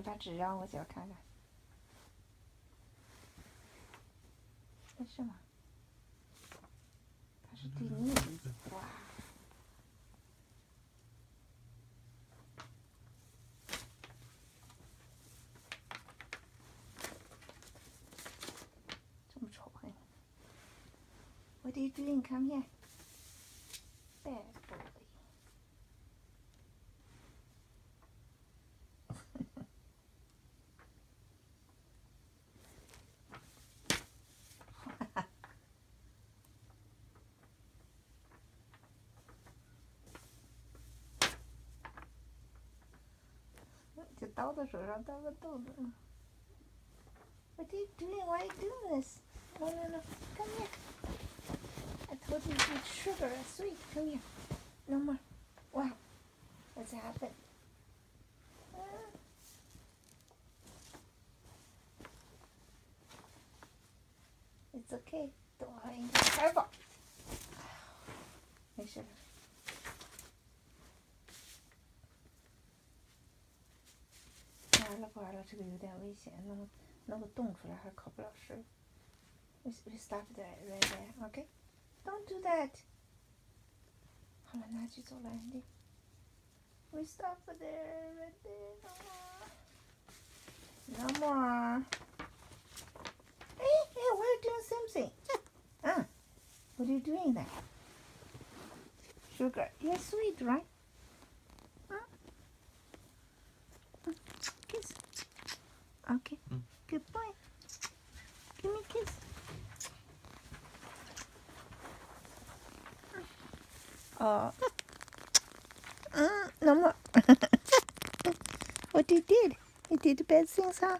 把纸让我姐看看。没事吗？它是对你哇！这么丑哎 ！What are you doing? Come here. Bad boy. 就倒在手上，倒个豆子。What are you doing? Why are you doing this? No, no, no. Come here. I told you to eat sugar and sweet. Come here. No more. Wow. What's happened? It's okay. 等会应该开吧。没事。不玩了，这个有点危险，弄个洞出来还考不了试。We stop there, right there, okay? Don't do that. 好了，拿去走了，Andy. We stop there, right there. No more. Hey, why are you doing something? What are you doing there? Sugar, you're sweet, right? Kiss. Okay. Good boy. Give me a kiss. Oh. No more. What you did? You did bad things, huh?